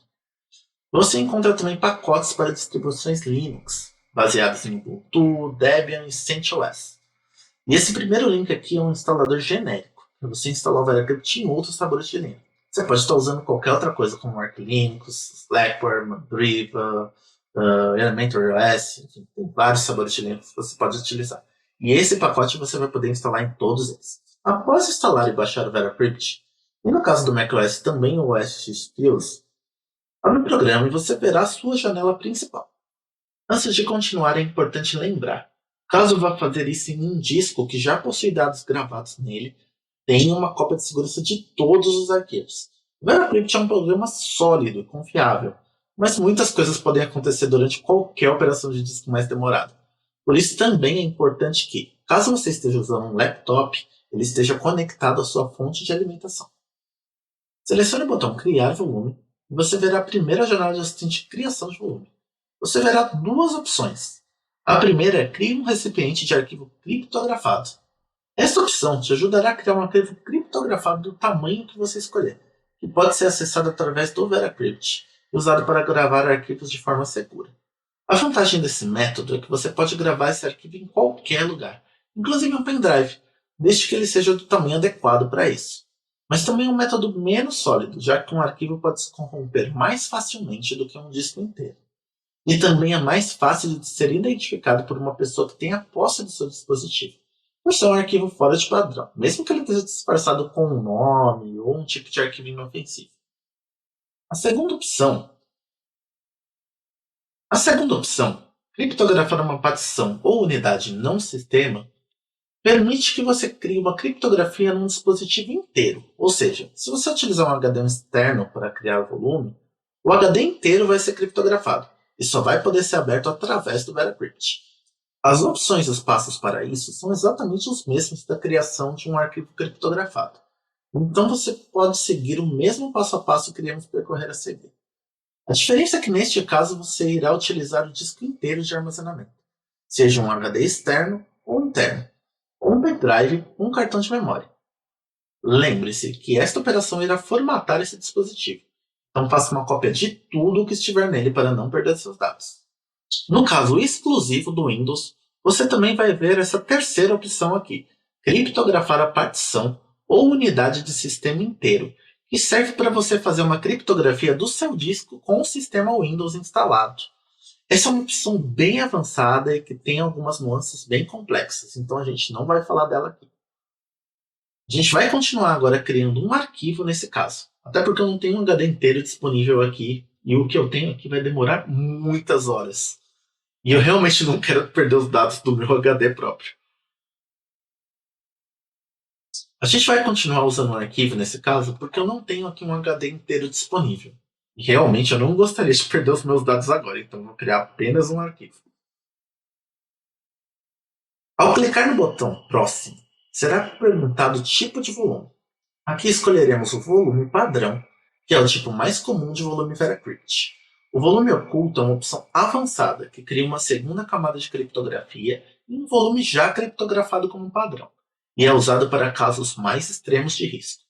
Você encontra também pacotes para distribuições Linux, baseados em Ubuntu, Debian e CentOS. E esse primeiro link aqui é um instalador genérico, para você instalar o VeraCrypt em outros sabores de Linux. Você pode estar usando qualquer outra coisa, como Arch Linux, Slackware, Mandriva, Elementary OS, enfim, tem vários sabores de Linux que você pode utilizar. E esse pacote você vai poder instalar em todos eles. Após instalar e baixar o VeraCrypt, e no caso do macOS também o OS X Fuse, abre o programa e você verá a sua janela principal. Antes de continuar, é importante lembrar, caso vá fazer isso em um disco que já possui dados gravados nele, tenha uma cópia de segurança de todos os arquivos. O VeraCrypt é um programa sólido e confiável, mas muitas coisas podem acontecer durante qualquer operação de disco mais demorada. Por isso também é importante que, caso você esteja usando um laptop, ele esteja conectado à sua fonte de alimentação. Selecione o botão Criar volume e você verá a primeira janela de assistente de criação de volume. Você verá duas opções. A primeira é Crie um recipiente de arquivo criptografado. Esta opção te ajudará a criar um arquivo criptografado do tamanho que você escolher, que pode ser acessado através do VeraCrypt e usado para gravar arquivos de forma segura. A vantagem desse método é que você pode gravar esse arquivo em qualquer lugar, inclusive em um pendrive, desde que ele seja do tamanho adequado para isso. Mas também é um método menos sólido, já que um arquivo pode se corromper mais facilmente do que um disco inteiro. E também é mais fácil de ser identificado por uma pessoa que tem a posse do seu dispositivo, por ser um arquivo fora de padrão, mesmo que ele esteja disfarçado com um nome ou um tipo de arquivo inofensivo. A segunda opção, a segunda opção, criptografar uma partição ou unidade não sistema, permite que você crie uma criptografia num dispositivo inteiro. Ou seja, se você utilizar um HD externo para criar volume, o HD inteiro vai ser criptografado e só vai poder ser aberto através do VeraCrypt. As opções e os passos para isso são exatamente os mesmos da criação de um arquivo criptografado. Então você pode seguir o mesmo passo a passo que iremos percorrer a seguir. A diferença é que neste caso você irá utilizar o disco inteiro de armazenamento, seja um HD externo ou interno, ou um pendrive ou um cartão de memória. Lembre-se que esta operação irá formatar esse dispositivo, então faça uma cópia de tudo o que estiver nele para não perder seus dados. No caso exclusivo do Windows, você também vai ver essa terceira opção aqui, criptografar a partição ou unidade de sistema inteiro, que serve para você fazer uma criptografia do seu disco com o sistema Windows instalado. Essa é uma opção bem avançada e que tem algumas nuances bem complexas, então a gente não vai falar dela aqui. A gente vai continuar agora criando um arquivo nesse caso, até porque eu não tenho um HD inteiro disponível aqui e o que eu tenho aqui vai demorar muitas horas. E eu realmente não quero perder os dados do meu HD próprio. A gente vai continuar usando um arquivo nesse caso porque eu não tenho aqui um HD inteiro disponível. E realmente eu não gostaria de perder os meus dados agora, então eu vou criar apenas um arquivo. Ao clicar no botão Próximo, será perguntado o tipo de volume. Aqui escolheremos o volume padrão, que é o tipo mais comum de volume VeraCrypt. O volume oculto é uma opção avançada que cria uma segunda camada de criptografia e um volume já criptografado como padrão, e é usado para casos mais extremos de risco.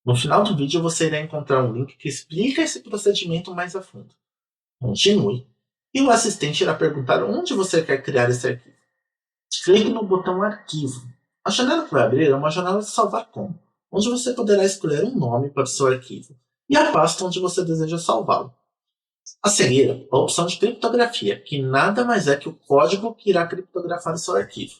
No final do vídeo você irá encontrar um link que explica esse procedimento mais a fundo. Continue, e o assistente irá perguntar onde você quer criar esse arquivo. Clique no botão Arquivo. A janela que vai abrir é uma janela de salvar como, onde você poderá escolher um nome para o seu arquivo e a pasta onde você deseja salvá-lo. A seguir, a opção de criptografia, que nada mais é que o código que irá criptografar o seu arquivo.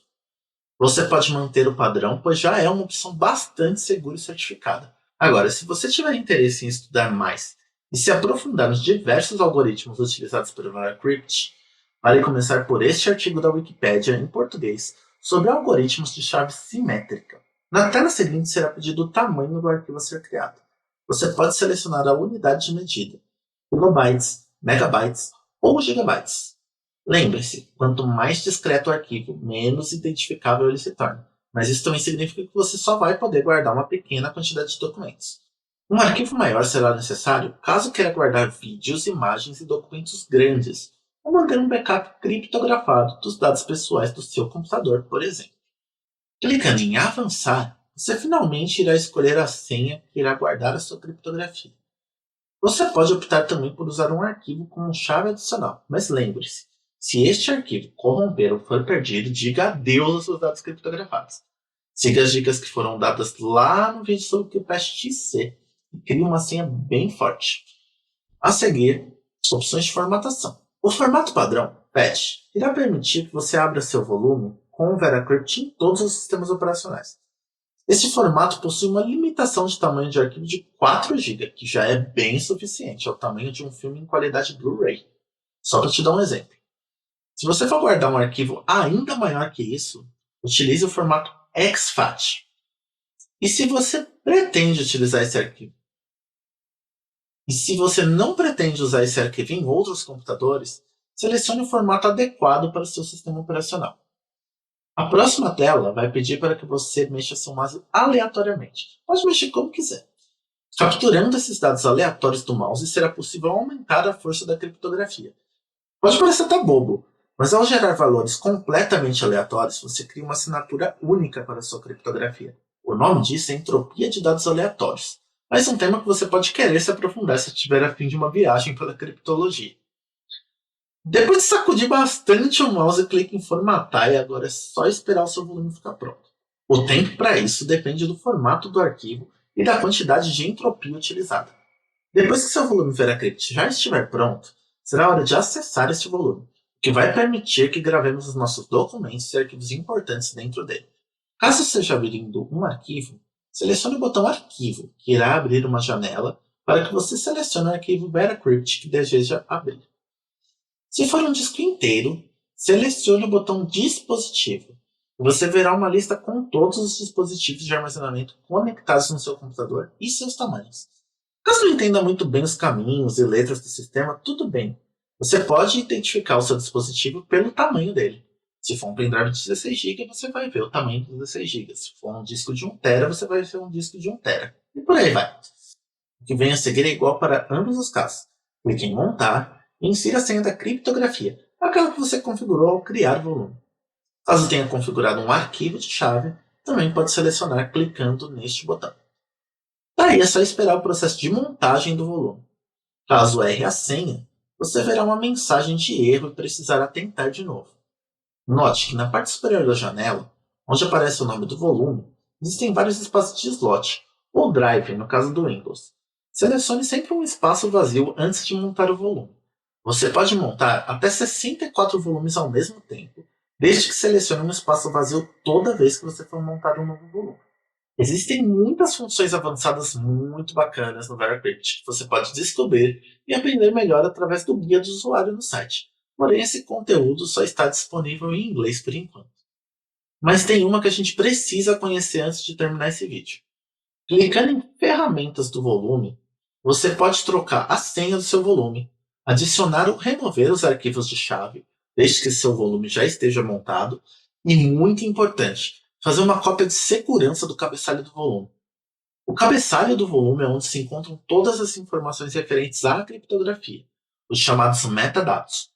Você pode manter o padrão, pois já é uma opção bastante segura e certificada. Agora, se você tiver interesse em estudar mais e se aprofundar nos diversos algoritmos utilizados pelo VeraCrypt, vale começar por este artigo da Wikipédia em português sobre algoritmos de chave simétrica. Na tela seguinte será pedido o tamanho do arquivo a ser criado. Você pode selecionar a unidade de medida, kilobytes, megabytes ou gigabytes. Lembre-se, quanto mais discreto o arquivo, menos identificável ele se torna. Mas isso também significa que você só vai poder guardar uma pequena quantidade de documentos. Um arquivo maior será necessário caso queira guardar vídeos, imagens e documentos grandes, ou manter um backup criptografado dos dados pessoais do seu computador, por exemplo. Clicando em Avançar, você finalmente irá escolher a senha que irá guardar a sua criptografia. Você pode optar também por usar um arquivo com chave adicional, mas lembre-se, se este arquivo corromper ou for perdido, diga adeus aos seus dados criptografados. Siga as dicas que foram dadas lá no vídeo sobre o que é XC e crie uma senha bem forte. A seguir, opções de formatação. O formato padrão, PET, irá permitir que você abra seu volume com o VeraCrypt em todos os sistemas operacionais. Esse formato possui uma limitação de tamanho de arquivo de 4 GB, que já é bem suficiente, é o tamanho de um filme em qualidade Blu-ray. Só para te dar um exemplo. Se você for guardar um arquivo ainda maior que isso, utilize o formato exFAT. E se você pretende utilizar esse arquivo? E se você não pretende usar esse arquivo em outros computadores, selecione o formato adequado para o seu sistema operacional. A próxima tela vai pedir para que você mexa seu mouse aleatoriamente. Pode mexer como quiser. Capturando esses dados aleatórios do mouse, será possível aumentar a força da criptografia. Pode parecer até bobo, mas ao gerar valores completamente aleatórios, você cria uma assinatura única para a sua criptografia. O nome disso é entropia de dados aleatórios, mas é um tema que você pode querer se aprofundar se tiver a fim de uma viagem pela criptologia. Depois de sacudir bastante o mouse, clique em formatar e agora é só esperar o seu volume ficar pronto. O tempo para isso depende do formato do arquivo e da quantidade de entropia utilizada. Depois que seu volume VeraCrypt já estiver pronto, será a hora de acessar este volume, o que vai permitir que gravemos os nossos documentos e arquivos importantes dentro dele. Caso esteja abrindo um arquivo, selecione o botão Arquivo, que irá abrir uma janela para que você selecione o arquivo VeraCrypt que deseja abrir. Se for um disco inteiro, selecione o botão Dispositivo. Você verá uma lista com todos os dispositivos de armazenamento conectados no seu computador e seus tamanhos. Caso não entenda muito bem os caminhos e letras do sistema, tudo bem. Você pode identificar o seu dispositivo pelo tamanho dele. Se for um pendrive de 16 GB, você vai ver o tamanho de 16 GB. Se for um disco de 1 TB, você vai ver um disco de 1 TB. E por aí vai. O que vem a seguir é igual para ambos os casos. Clique em Montar e insira a senha da criptografia, aquela que você configurou ao criar o volume. Caso tenha configurado um arquivo de chave, também pode selecionar clicando neste botão. Daí é só esperar o processo de montagem do volume. Caso erre a senha, você verá uma mensagem de erro e precisará tentar de novo. Note que na parte superior da janela, onde aparece o nome do volume, existem vários espaços de slot, ou drive no caso do Windows. Selecione sempre um espaço vazio antes de montar o volume. Você pode montar até 64 volumes ao mesmo tempo, desde que selecione um espaço vazio toda vez que você for montar um novo volume. Existem muitas funções avançadas muito bacanas no VeraCrypt que você pode descobrir e aprender melhor através do guia do usuário no site. Porém, esse conteúdo só está disponível em inglês por enquanto. Mas tem uma que a gente precisa conhecer antes de terminar esse vídeo. Clicando em Ferramentas do volume, você pode trocar a senha do seu volume, adicionar ou remover os arquivos de chave, desde que seu volume já esteja montado, e muito importante, fazer uma cópia de segurança do cabeçalho do volume. O cabeçalho do volume é onde se encontram todas as informações referentes à criptografia, os chamados metadados.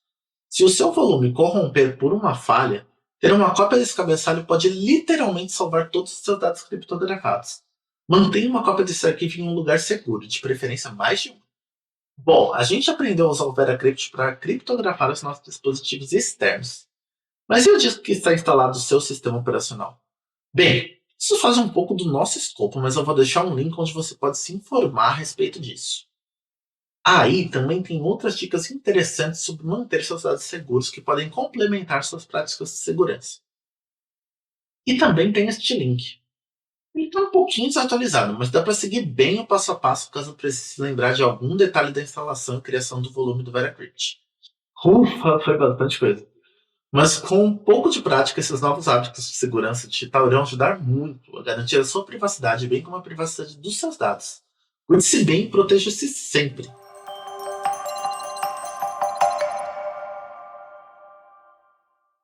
Se o seu volume corromper por uma falha, ter uma cópia desse cabeçalho pode literalmente salvar todos os seus dados criptografados. Mantenha uma cópia desse arquivo em um lugar seguro, de preferência mais de um. Bom, a gente aprendeu a usar o VeraCrypt para criptografar os nossos dispositivos externos. Mas e o disco que está instalado no seu sistema operacional? Bem, isso faz um pouco do nosso escopo, mas eu vou deixar um link onde você pode se informar a respeito disso. Aí também tem outras dicas interessantes sobre manter seus dados seguros que podem complementar suas práticas de segurança. E também tem este link. Ele está um pouquinho desatualizado, mas dá para seguir bem o passo a passo caso precise lembrar de algum detalhe da instalação e criação do volume do VeraCrypt. Ufa, foi bastante coisa. Mas com um pouco de prática, esses novos hábitos de segurança digital irão ajudar muito a garantir a sua privacidade, bem como a privacidade dos seus dados. Cuide-se bem e proteja-se sempre.